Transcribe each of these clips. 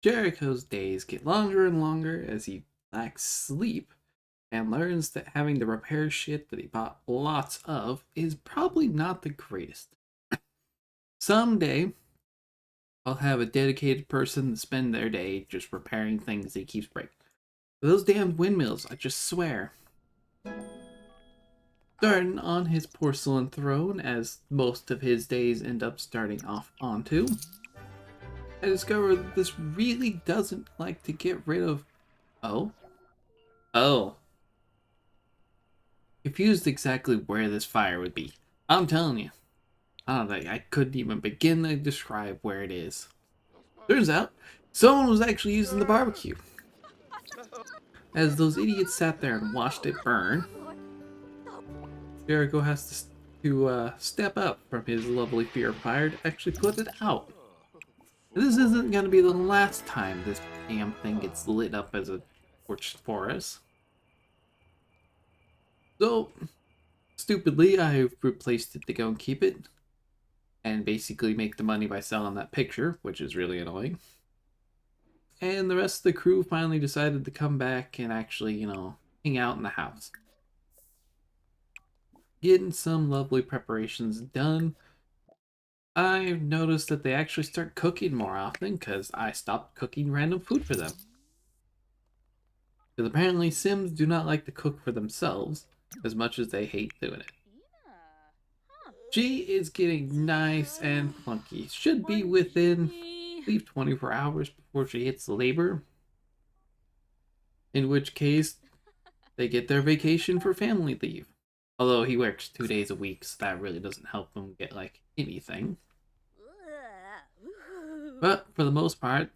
Jericho's days get longer and longer as he lacks sleep and learns that having the repair shit that he bought lots of is probably not the greatest. Someday, I'll have a dedicated person to spend their day just repairing things he keeps breaking. Those damn windmills, I just swear. Starting on his porcelain throne, as most of his days end up starting off onto, I discover that this really doesn't like to get rid of... Oh? Oh. Confused exactly where this fire would be. I'm telling you. I don't think I couldn't even begin to describe where it is. Turns out, someone was actually using the barbecue. As those idiots sat there and watched it burn, Jericho has to step up from his lovely fear of fire to actually put it out. This isn't going to be the last time this damn thing gets lit up as a torch for us. So, stupidly, I've replaced it to go and keep it. And basically make the money by selling that picture, which is really annoying. And the rest of the crew finally decided to come back and actually, hang out in the house. Getting some lovely preparations done. I've noticed that they actually start cooking more often because I stopped cooking random food for them. Because apparently Sims do not like to cook for themselves as much as they hate doing it. She is getting nice and plunky. Should be within, I believe, 24 hours before she hits labor. In which case, they get their vacation for family leave. Although he works 2 days a week, so that really doesn't help him get, anything. But, for the most part,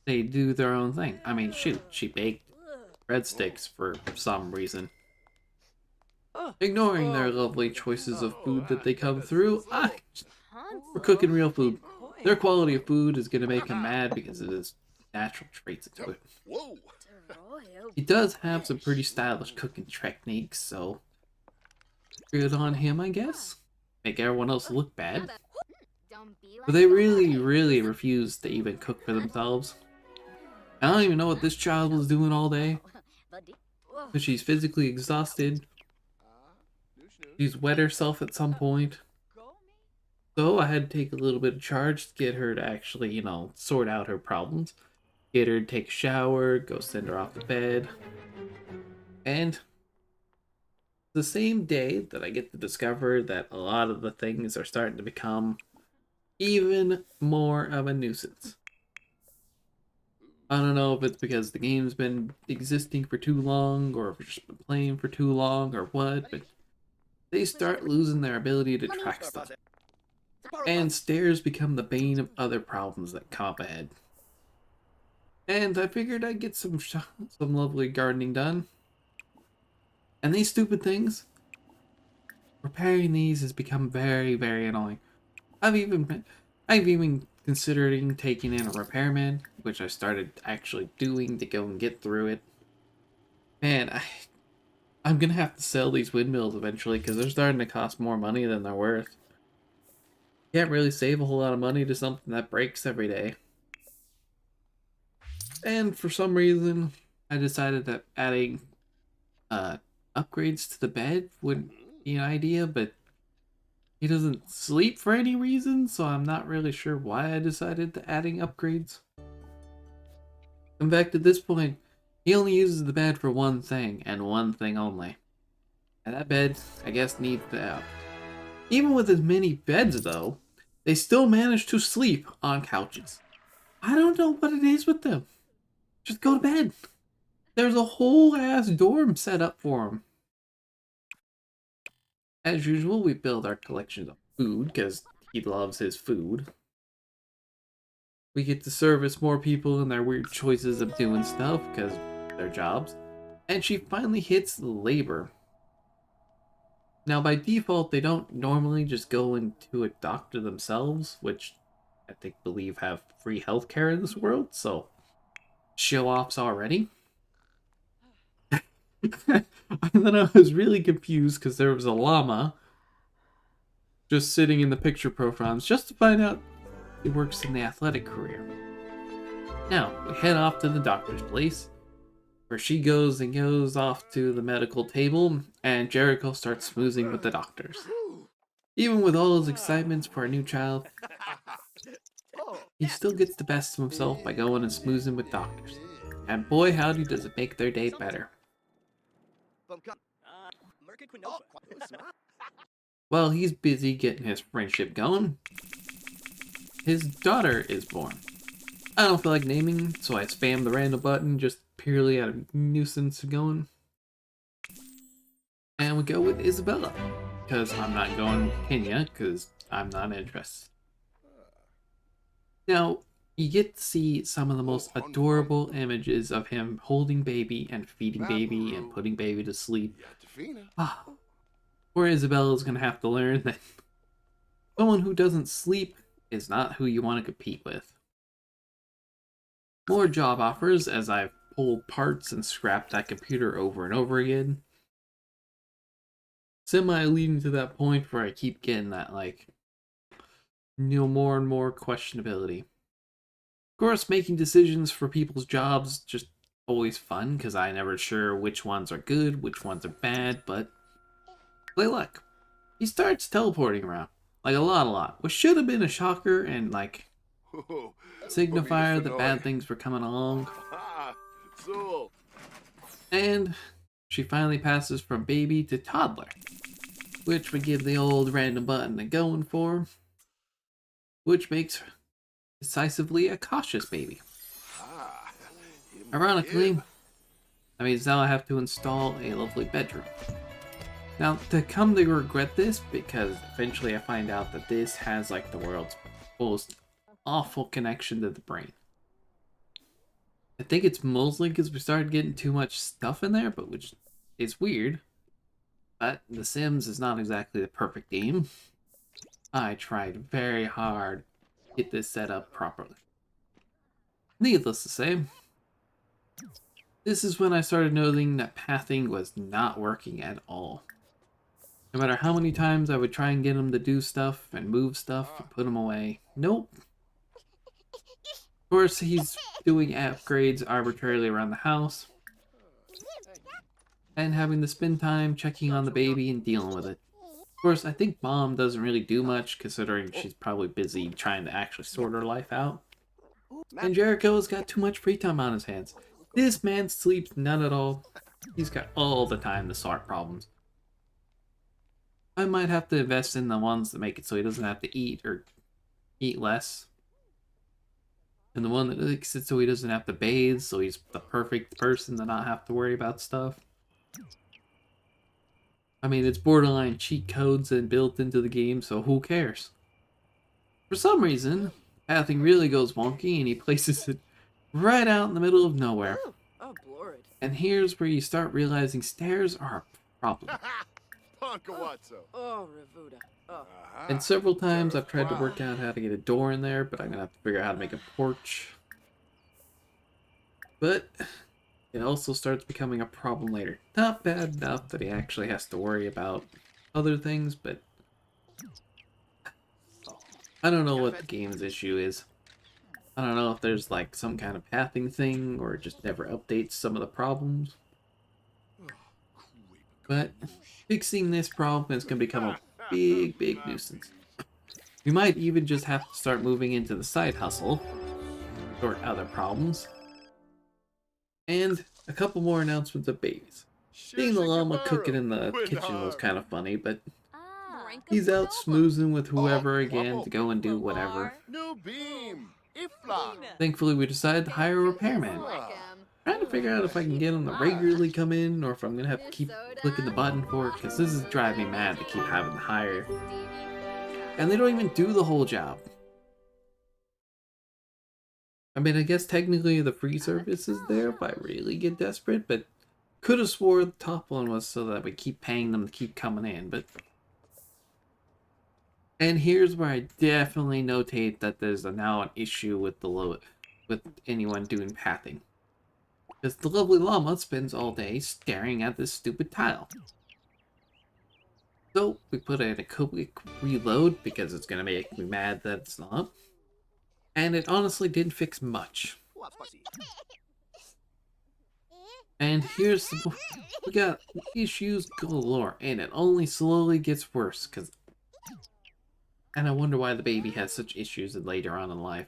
they do their own thing. I mean, shoot, she baked breadsticks for some reason. Ignoring their lovely choices of food that they come through, we're cooking real food. Their quality of food is going to make him mad because of his natural traits into it. He does have some pretty stylish cooking techniques, so good on him, I guess. Make everyone else look bad. But they really, really refuse to even cook for themselves. I don't even know what this child was doing all day. But she's physically exhausted. She's wet herself at some point. So I had to take a little bit of charge to get her to actually, sort out her problems. Get her to take a shower, go send her off to bed. And the same day that I get to discover that a lot of the things are starting to become even more of a nuisance. I don't know if it's because the game's been existing for too long, or if it's just been playing for too long, or what, but they start losing their ability to track stuff. And stairs become the bane of other problems that come up ahead. And I figured I'd get some lovely gardening done. And these stupid things, repairing these has become very, very annoying. I've even considering taking in a repairman, which I started actually doing to go and get through it. Man, I'm gonna have to sell these windmills eventually because they're starting to cost more money than they're worth. Can't really save a whole lot of money to something that breaks every day. And for some reason, I decided that adding upgrades to the bed wouldn't be an idea, but he doesn't sleep for any reason, so I'm not really sure why I decided to adding upgrades. In fact, at this point, he only uses the bed for one thing, and one thing only. And that bed, I guess, needs to out. Even with as many beds, though, they still manage to sleep on couches. I don't know what it is with them. Just go to bed. There's a whole ass dorm set up for them. As usual, we build our collection of food, because he loves his food. We get to service more people in their weird choices of doing stuff, because their jobs. And she finally hits labor. Now, by default, they don't normally just go into a doctor themselves, which I believe have free healthcare in this world, so show-offs already. And then I was really confused because there was a llama just sitting in the picture profiles just to find out he works in the athletic career. Now, we head off to the doctor's place, where she goes off to the medical table, and Jericho starts smoozing with the doctors. Even with all his excitements for a new child, he still gets the best of himself by going and smoozing with doctors. And boy howdy does it make their day better. While he's busy getting his friendship going, his daughter is born. I don't feel like naming, so I spam the random button just purely out of nuisance going. And we go with Isabella, because I'm not going with Kenya, because I'm not interested. Now, you get to see some of the most adorable images of him holding baby and feeding baby and putting baby to sleep. Poor Isabella's gonna have to learn that someone who doesn't sleep is not who you want to compete with. More job offers as I've pulled parts and scrapped that computer over and over again. Semi leading to that point where I keep getting that, like, more and more questionability. Of course, making decisions for people's jobs just always fun, because I'm never sure which ones are good, which ones are bad, but play luck. He starts teleporting around, like a lot, which should have been a shocker and, like, signifier that bad things were coming along. And she finally passes from baby to toddler, which would give the old random button a going for, which makes her decisively a cautious baby. Ironically, that means now I have to install a lovely bedroom. Now, to come to regret this, because eventually I find out that this has like the world's most awful connection to the brain. I think it's mostly because we started getting too much stuff in there, but which is weird. But The Sims is not exactly the perfect game. I tried very hard to get this set up properly. Needless to say, this is when I started noticing that pathing was not working at all. No matter how many times I would try and get him to do stuff and move stuff and put him away, nope. Of course, he's doing upgrades arbitrarily around the house, and having to spend time checking on the baby and dealing with it. Of course, I think Mom doesn't really do much, considering she's probably busy trying to actually sort her life out. And Jericho's got too much free time on his hands. This man sleeps none at all. He's got all the time to sort problems. I might have to invest in the ones that make it so he doesn't have to eat or eat less. And the one that makes it so he doesn't have to bathe, so he's the perfect person to not have to worry about stuff. I mean, it's borderline cheat codes and built into the game, so who cares? For some reason, pathing really goes wonky and he places it right out in the middle of nowhere. And here's where you start realizing stairs are a problem. And several times I've tried to work out how to get a door in there, but I'm gonna have to figure out how to make a porch. But it also starts becoming a problem later. Not bad enough that he actually has to worry about other things, but I don't know what the game's issue is. I don't know if there's like some kind of pathing thing or it just never updates some of the problems. But fixing this problem is going to become a big nuisance. We might even just have to start moving into the side hustle, sort other problems. And a couple more announcements of babies. Seeing the llama cooking in the kitchen was kind of funny, but he's out smoozing with whoever again to go and do whatever. Thankfully, we decided to hire a repairman. Trying to figure out if I can get him to regularly come in or if I'm gonna have to keep clicking the button for it, because this is driving me mad to keep having to hire. And they don't even do the whole job. I mean, I guess technically the free service is there if I really get desperate, but could have swore the top one was so that we keep paying them to keep coming in, but... And here's where I definitely notate that there's now an issue with with anyone doing pathing. Because the lovely llama spends all day staring at this stupid tile. So we put in a quick reload because it's going to make me mad that it's not. And it honestly didn't fix much. And we got issues galore, and it only slowly gets worse, and I wonder why the baby has such issues later on in life.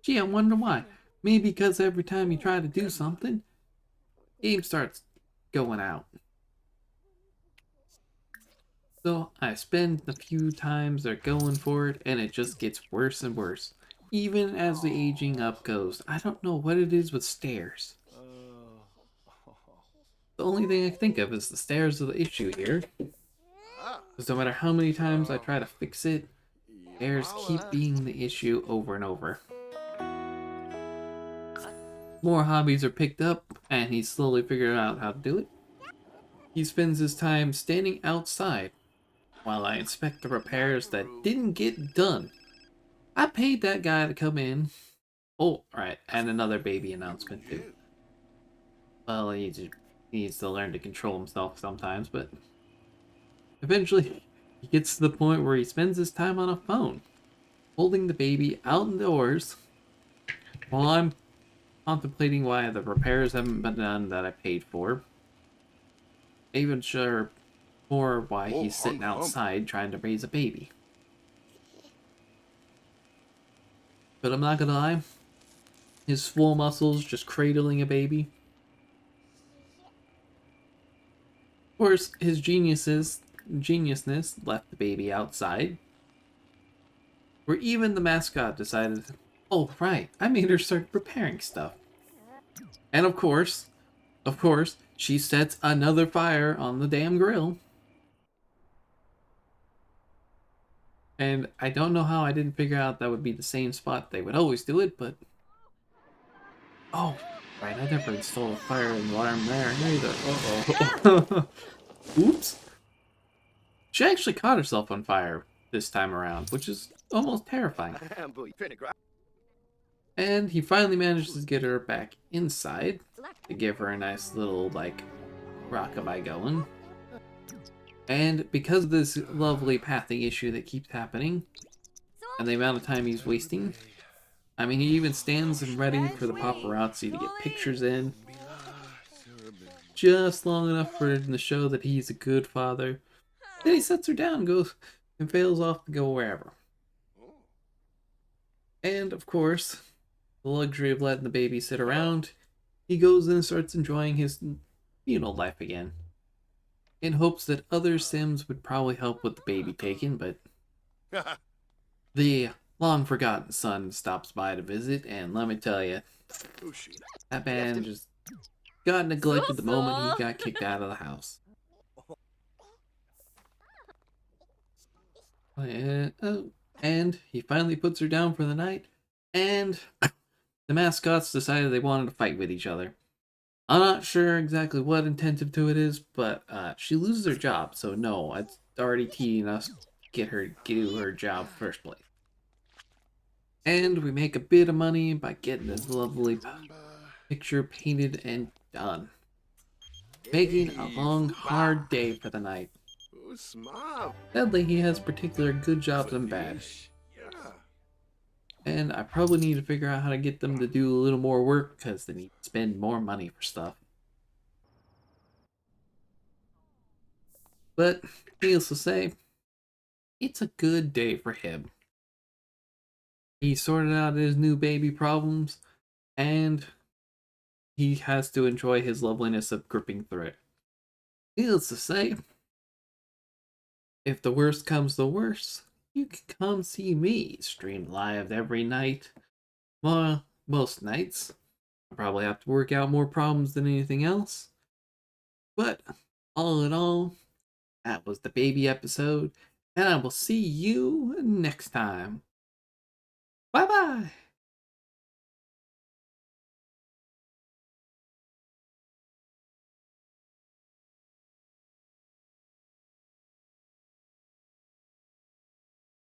Gee, I wonder why. Maybe because every time you try to do something, game starts going out. So I spend the few times they're going for it, and it just gets worse and worse. Even as the aging up goes. I don't know what it is with stairs. The only thing I can think of is the stairs are the issue here. Because no matter how many times I try to fix it, stairs keep being the issue over and over. More hobbies are picked up, and he's slowly figuring out how to do it. He spends his time standing outside while I inspect the repairs that didn't get done. I paid that guy to come in. Oh, right, and another baby announcement too. Well, he needs to learn to control himself sometimes, but eventually he gets to the point where he spends his time on a phone, holding the baby outdoors while I'm contemplating why the repairs haven't been done that I paid for. Even sure more why he's sitting outside trying to raise a baby. But I'm not gonna lie, his full muscles just cradling a baby. Of course, his geniusness left the baby outside. Where even the mascot decided, oh right, I made her start repairing stuff. And of course, she sets another fire on the damn grill. And I don't know how I didn't figure out that would be the same spot they would always do it, but... Oh, right, I never installed a fire alarm there either. Uh-oh. Oops. She actually caught herself on fire this time around, which is almost terrifying. And he finally manages to get her back inside to give her a nice little, like, rockabye going. And because of this lovely pathing issue that keeps happening, and the amount of time he's wasting, I mean, he even stands and ready for the paparazzi to get pictures in, just long enough for him to show that he's a good father. Then he sets her down, goes, and fails off to go wherever. And, of course, the luxury of letting the baby sit around, he goes in and starts enjoying his, life again. In hopes that other Sims would probably help with the baby taking, but the long-forgotten son stops by to visit, and let me tell you, that man just got neglected the moment he got kicked out of the house. And he finally puts her down for the night, and the mascots decided they wanted to fight with each other. I'm not sure exactly what intentive to it is, but she loses her job, so no, it's already teeing us to get her job first place. And we make a bit of money by getting this lovely picture painted and done. Making a long, hard day for the night. Sadly, he has particular good jobs and bad. And I probably need to figure out how to get them to do a little more work because they need to spend more money for stuff. But, needless to say, it's a good day for him. He sorted out his new baby problems, and he has to enjoy his loveliness of gripping through it. Needless to say, if the worst comes to worst, you can come see me stream live every night. Well, most nights. I probably have to work out more problems than anything else. But, all in all, that was the baby episode, and I will see you next time. Bye-bye!